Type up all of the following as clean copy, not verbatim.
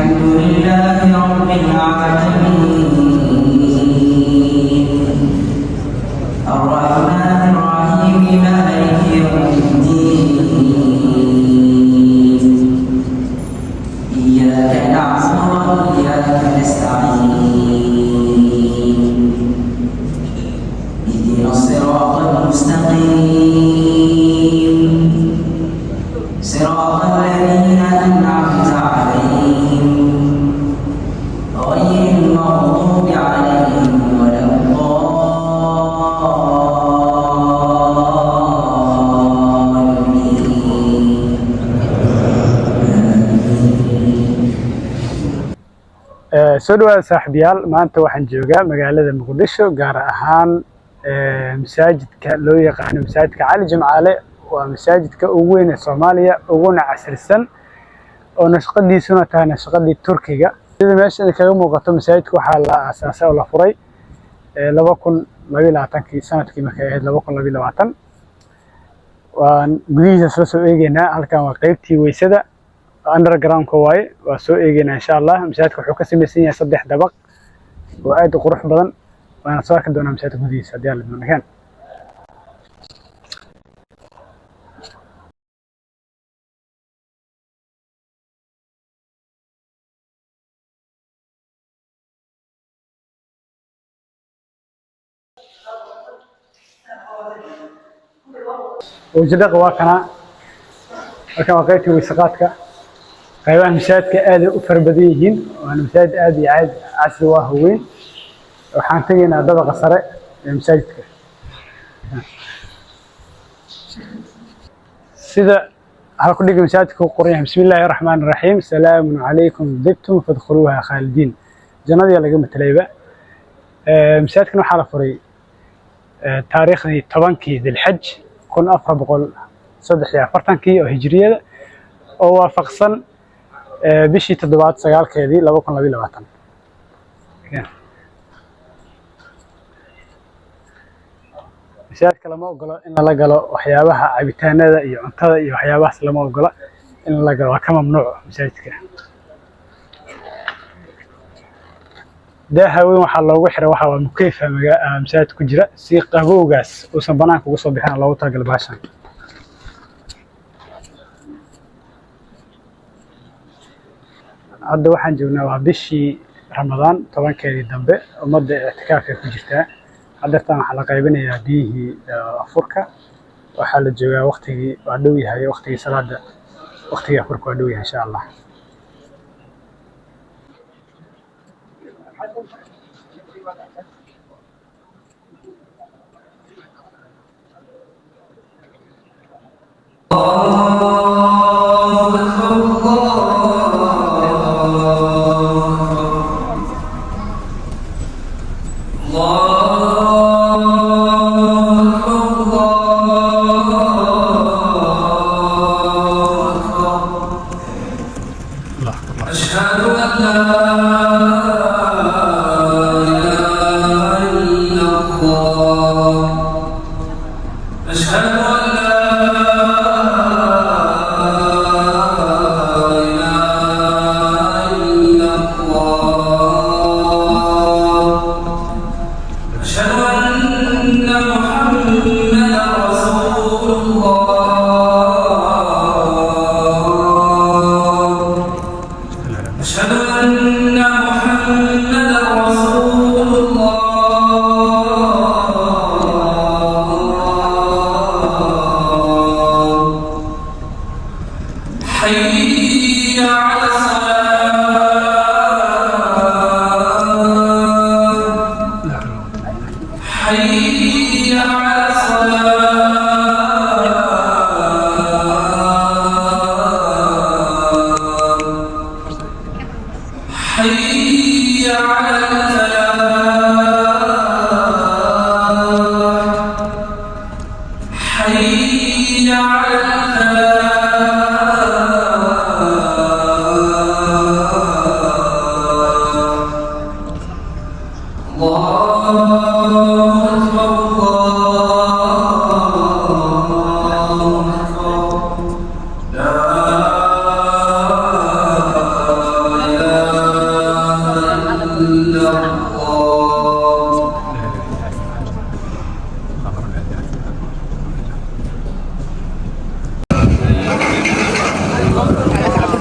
الحمد لله رب العالمين الرحمن الرحيم مالك يوم الدين إياك نعبد وإياك نستعين اهدنا الصراط المستقيم صراط الذين أنعمت عليهم غير المغضوب عليهم ولا الضالين. soo dhawaada saaxiibayaal, maanta waxaan joogaa magaalada Muqdisho, gaar ahaan masaajidka loo yaqaan masaajidka Cali Jimcaale. waa masaajidka ugu weyn ee Soomaaliya, uguna casrisan oo nashqadiisuna tahay nashqadii Turkiga. sida meesha kaga muuqato, masaajidka waxaa la aasaasay oo la furay 2022 sanadkii markay ahayd 2022. waan gudihiisa soo eegaynaa. halkan waa qaybtii weysada underground ka waaye, waa soo eegaynaa insha Allah. masaajidka wuxuu ka samaysan yahay 3 dabaq oo aad u qurux badan. waana soo arki doonaa masaajidka gudihiisa haddii aad doonayaan. وجدق واكنا وكما قيتي وسقاتك قيبان مساجدك aad u farbadin yihiin. waana masaajid aad iyo aad casri ah weyn. waxaan tageynaa dabaqa sare ee masaajidka. sida halku dhig masaajidka ku qoran yahay bismillaahir rahmaanir rahiim salaamun alaykum dibtum fadkhuluha khalidin. jannada laga matalayba. masaajidkan waxaa la furay taariikhdii 10kii Dhulxaj 1443 oo hijriyada, oo waafaqsan bishii 7 9keedii 2022. masaajidka lama ogolo in la galo waxyaabaha cabitaanada iyo cuntada iyo waxyaabahaas lama ogolo in la galo, waa ka mamnuuc masaajidka. daaha weyn waxaa loogu xiray waxa waa mukeyfa masaajidka ku jira, si qabowgaas uusan banaanka uga soo bixin loogu talagalay baashan. hadda waxaan joognaa waa bishii Ramadaan 10keedii dambe, ummadda i'tikaafka ku jirtaa. haddeertaan waxaa la qaybinayaa biyihii afurka. waxaa la joogaa waqtigii waa dhow yahay, waqtigii salaada, waqtigii afurka waa dhow yahay insha Allah. حي على الفلاح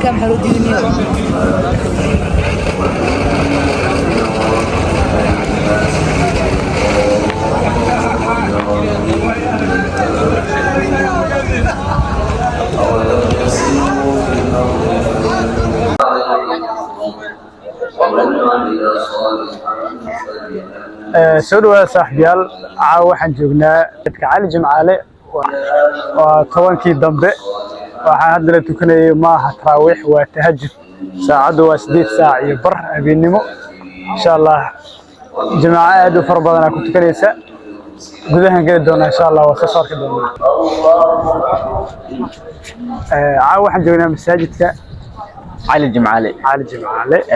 كم حلو ديني soo dhawaada saaxiibayaal caawa waxaan joognaa dadka cali jimcaale waa tobankii dambe waxaan hadda la tukanayay maaha taraawiix waa tahajud saacadu waa 8 saac iyo bar habeenimo insha Allah jamaaca aad u far badan ku tukanaysa gudahan gali doona insha Allah waa soo saarka doona caawa waxaan joognaa masaajidka علي جمعالي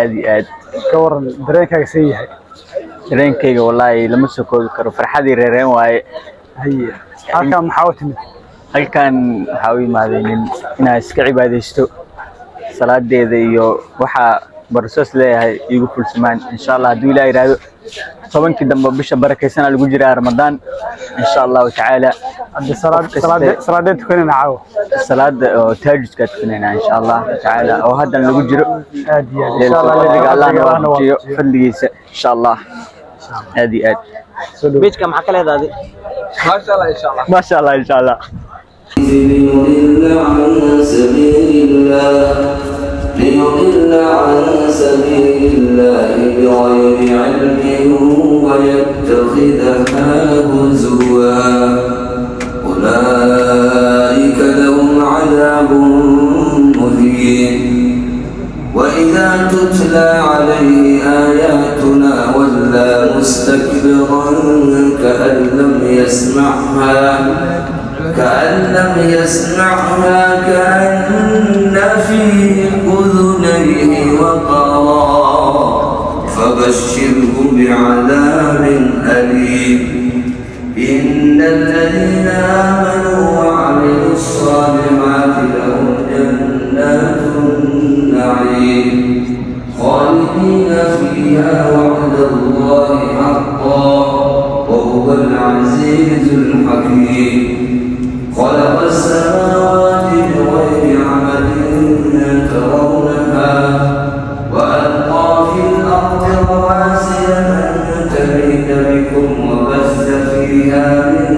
aadi aad ka waran dareenkaaga see yahay dareenkayga wallahi lama soo koobi karo farxadii reereen waaye haye halkan maxaa u timid halkan waxa uu imaadeen inaan iska cibaadeysto salaadeeda iyo waxa barsoos leeyahay igu fulsamaan insha Allah hadii ilaahay raado tobankii dambe bisha barakeysan lagu jiraa Ramadan insha Allah ta'ala hadda salaad tukanayna caawa salaad oo tahajjudka tukanayna insha Allah ta'ala oo hadda lagu jiro aad iyo aad insha Allah Allah noojiyo fadligiisa insha Allah aad iyo aad beejka maxaa kale daadi ما شاء الله إن شاء الله ليضل عن سبيل الله بغير علم ويتخذها هزوا أولئك لهم عذاب مهين وإذا تتلى عليه آياتنا ولى مستكبرا كأن لم يسمعها كأن في أذنيه وقرا فبشره بعذاب أليم إن الذين آمنوا وعملوا الصالحات لهم جنات النعيم خالدين فيها وعد الله حقا وهو العزيز الحكيم خلق السماوات بغير عمد ترونها وألقى في الأرض رواسي أن تميد بكم وبث فيها من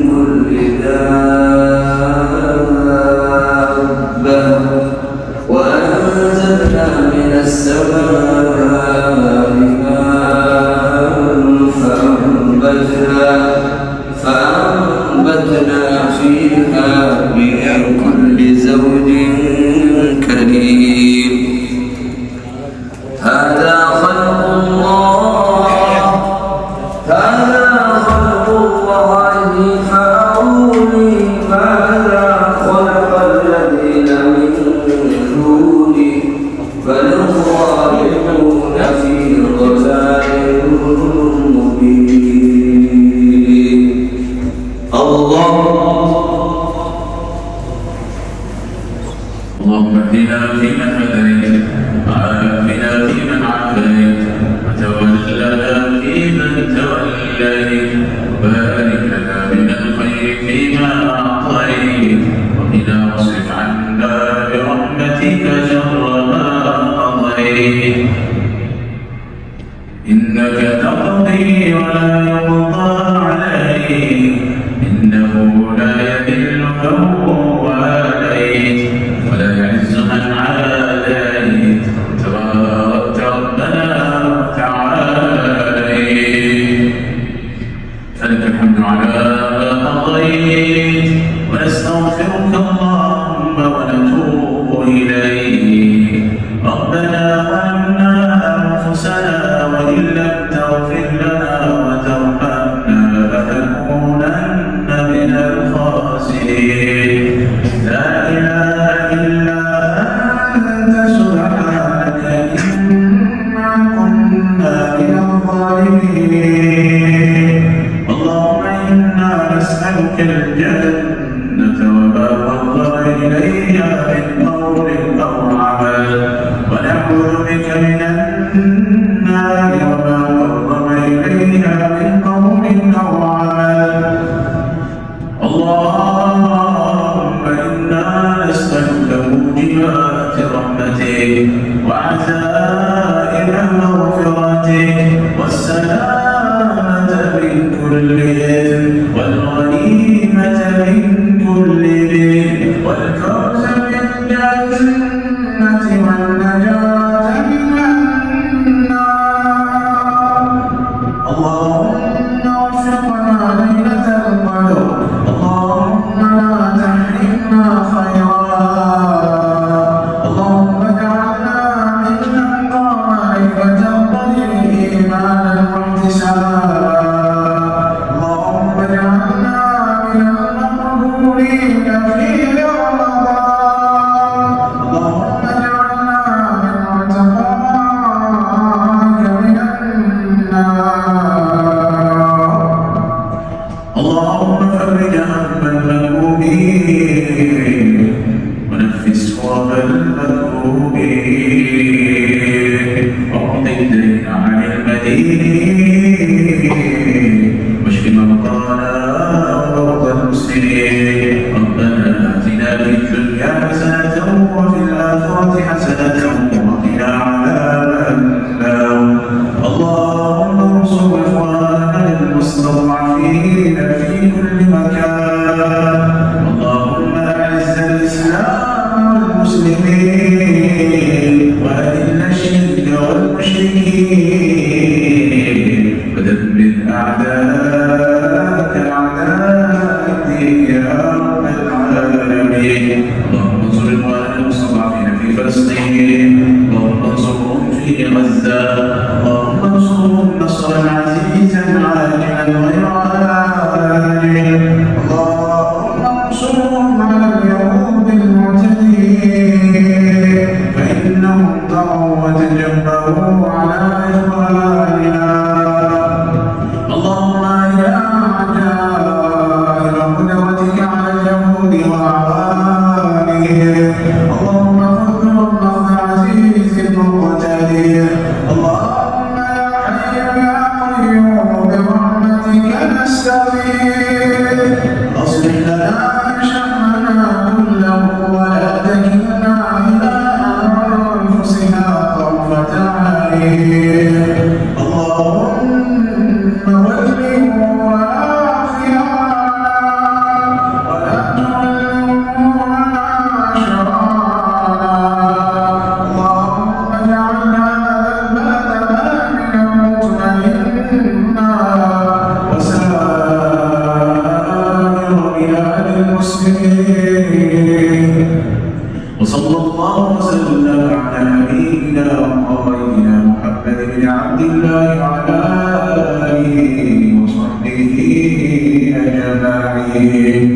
كل دابة وأنزلنا من السماء فأنبتنا فيها من كل زوج كريم هذا خلق الله فأروني ماذا خلق الذين من دونه بل الظالمون في ضلال مبين اللهم اهدنا فيمن هديت وعافنا فيمن عافيت وتولنا فيمن توليت وبارك لنا من الخير فيما اعطيت وقنا واصرف عنا برحمتك شر ما قضيت انك تقضي ولا يقضى عليك انه لا يذل من واليت ولا يعز من عاديت تباركت ربنا وتعاليت فلك الحمد على ما قضيت ونستغفرك اللهم ونتوب اليك ربنا ظلمنا انفسنا وان لم تغفر لنا رحمتك وعزائم مغفرتك والسلامة من كل إثم والغنيمة من كل بر والفوز بالجنة والنجاة من النار. اللهم وفقنا ليلة القدر، اللهم لا تحرمنا خيرها، اللهم اجعلنا ممن قام ليلة القدر إيمانا واحتسابا، اللهم اجعلنا من المقبولين في رمضان، اللهم اجعلنا من عتقائك من النار. اللهم فرج هم المكروبين ونفس كرب المكروبين واقض الدين عن المدينين واشف مرضانا ومرضى المسلمين. ربنا اتنا في الدنيا حسنة وفي الآخرة حسنة وقنا عذاب النار. اللهم انصر إخواننا المستضعفين في كل مكان. اللهم أعز الإسلام والمسلمين وأذل الشرك والمشركين ودمر أعداءك أعداء الدين يا رب العالمين. اللهم انصر إخواننا المستضعفين في فلسطين، اللهم انصرهم في غزة، اللهم انصرهم نصرا عزيزا عاجلا غير آجل. اللهم انصرهم على اليهود المعتدين فإنهم طغوا وتجبروا على إخواننا. اللهم يا عجائب قدرتك على اليهود وأعوانهم، اللهم خذهم أخذ عزيز مقتدر. اللهم يا حي يا قيوم برحمتك نستغيث، أصلح لنا شأننا كله ولا تكلنا إلى أنفسنا طرفة عين. اللهم ول أمورنا خيارنا ولا تول أمورنا شرارنا. اللهم اجعل هذا البلد آمنا مطمئنا وسائر بلاد المسلمين. وصلى الله وسلم على نبينا وقائدنا محمد بن عبد الله وعلى آله وصحبه أجمعين.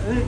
Hey,